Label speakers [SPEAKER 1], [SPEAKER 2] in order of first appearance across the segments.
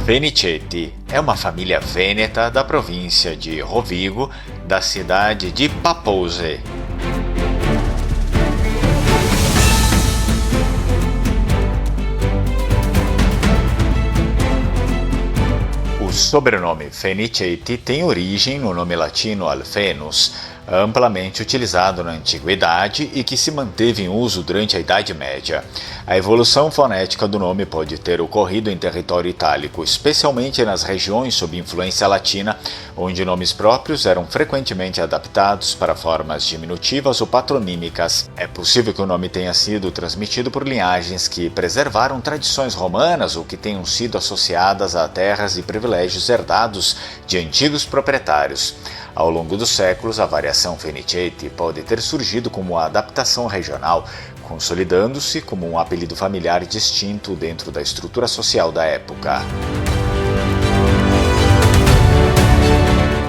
[SPEAKER 1] Fenicetti é uma família vêneta da província de Rovigo, da cidade de Papouze. O sobrenome Fenicetti tem origem no nome latino Alfenus, amplamente utilizado na Antiguidade e que se manteve em uso durante a Idade Média. A evolução fonética do nome pode ter ocorrido em território itálico, especialmente nas regiões sob influência latina, onde nomes próprios eram frequentemente adaptados para formas diminutivas ou patronímicas. É possível que o nome tenha sido transmitido por linhagens que preservaram tradições romanas ou que tenham sido associadas a terras e privilégios herdados de antigos proprietários. Ao longo dos séculos, a variação Fenicetti pode ter surgido como uma adaptação regional, consolidando-se como um apelido familiar distinto dentro da estrutura social da época.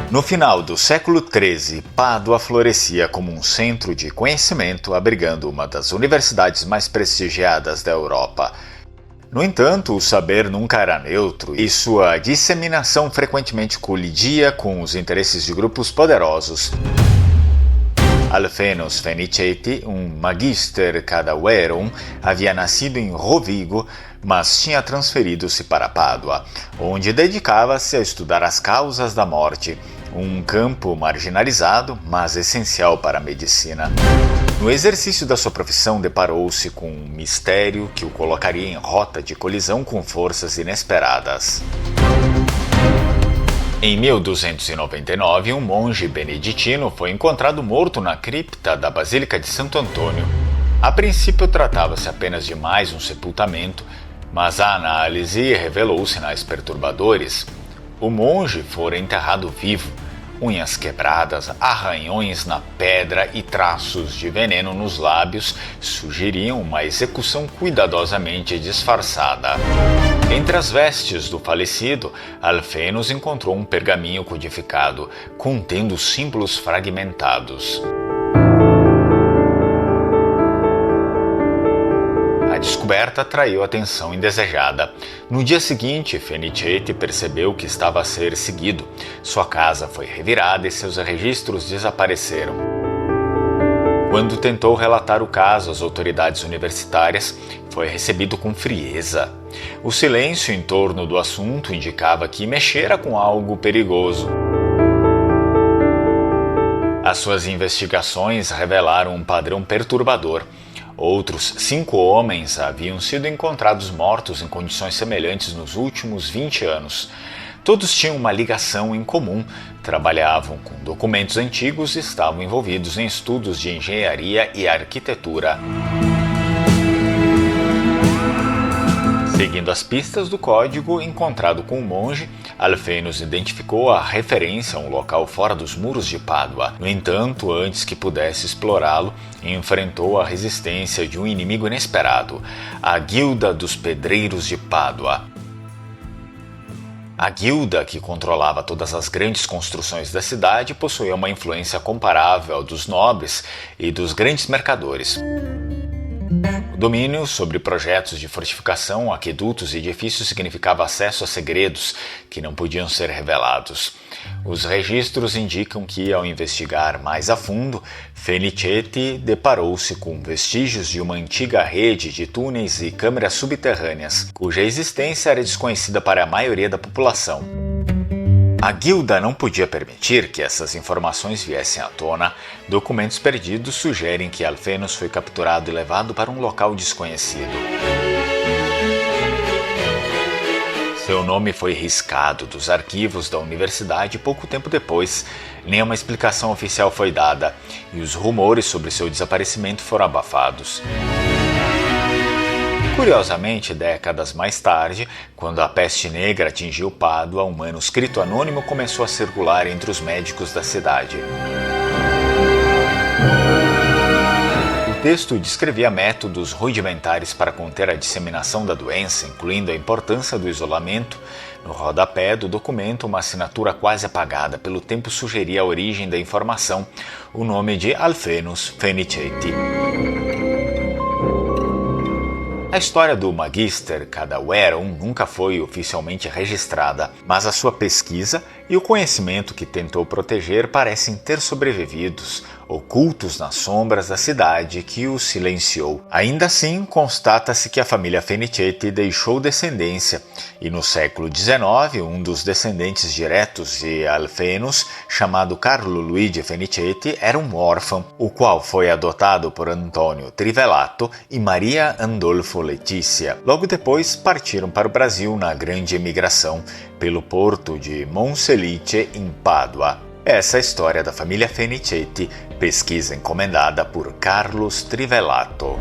[SPEAKER 1] No final do século XIII, Pádua florescia como um centro de conhecimento, abrigando uma das universidades mais prestigiadas da Europa. No entanto, o saber nunca era neutro e sua disseminação frequentemente colidia com os interesses de grupos poderosos. Alfenus Fenicetti, um magister cadaverum, havia nascido em Rovigo, mas tinha transferido-se para Pádua, onde dedicava-se a estudar as causas da morte, um campo marginalizado, mas essencial para a medicina. No exercício da sua profissão, deparou-se com um mistério que o colocaria em rota de colisão com forças inesperadas. Em 1299, um monge beneditino foi encontrado morto na cripta da Basílica de Santo Antônio. A princípio, tratava-se apenas de mais um sepultamento, mas a análise revelou sinais perturbadores. O monge fora enterrado vivo, unhas quebradas, arranhões na pedra e traços de veneno nos lábios sugeriam uma execução cuidadosamente disfarçada. Entre as vestes do falecido, Alfenus encontrou um pergaminho codificado, contendo símbolos fragmentados. A descoberta atraiu atenção indesejada. No dia seguinte, Fenicetti percebeu que estava a ser seguido. Sua casa foi revirada e seus registros desapareceram. Quando tentou relatar o caso às autoridades universitárias, foi recebido com frieza. O silêncio em torno do assunto indicava que mexera com algo perigoso. As suas investigações revelaram um padrão perturbador. Outros 5 homens haviam sido encontrados mortos em condições semelhantes nos últimos 20 anos. Todos tinham uma ligação em comum, trabalhavam com documentos antigos e estavam envolvidos em estudos de engenharia e arquitetura. Seguindo as pistas do código encontrado com o monge, Alfenus identificou a referência a um local fora dos muros de Pádua. No entanto, antes que pudesse explorá-lo, enfrentou a resistência de um inimigo inesperado, a Guilda dos Pedreiros de Pádua. A guilda, que controlava todas as grandes construções da cidade, possuía uma influência comparável ao dos nobres e dos grandes mercadores. O domínio sobre projetos de fortificação, aquedutos e edifícios significava acesso a segredos que não podiam ser revelados. Os registros indicam que, ao investigar mais a fundo, Fenicetti deparou-se com vestígios de uma antiga rede de túneis e câmeras subterrâneas, cuja existência era desconhecida para a maioria da população. A guilda não podia permitir que essas informações viessem à tona. Documentos perdidos sugerem que Alfenus foi capturado e levado para um local desconhecido. Seu nome foi riscado dos arquivos da universidade pouco tempo depois. Nenhuma explicação oficial foi dada e os rumores sobre seu desaparecimento foram abafados. Curiosamente, décadas mais tarde, quando a peste negra atingiu Pádua, um manuscrito anônimo começou a circular entre os médicos da cidade. O texto descrevia métodos rudimentares para conter a disseminação da doença, incluindo a importância do isolamento. No rodapé do documento, uma assinatura quase apagada pelo tempo sugeria a origem da informação, o nome de Alfenus Fenicetti. A história do Magister Cadaverum nunca foi oficialmente registrada, mas a sua pesquisa e o conhecimento que tentou proteger parecem ter sobrevividos, ocultos nas sombras da cidade que o silenciou. Ainda assim, constata-se que a família Fenicetti deixou descendência, e no século XIX, um dos descendentes diretos de Alfenus, chamado Carlo Luigi Fenicetti, era um órfão, o qual foi adotado por Antonio Trivelato e Maria Andolfo Letícia. Logo depois, partiram para o Brasil na grande emigração pelo porto de Monselice, em Pádua. Essa é a história da família Fenicetti, pesquisa encomendada por Carlos Trivelato.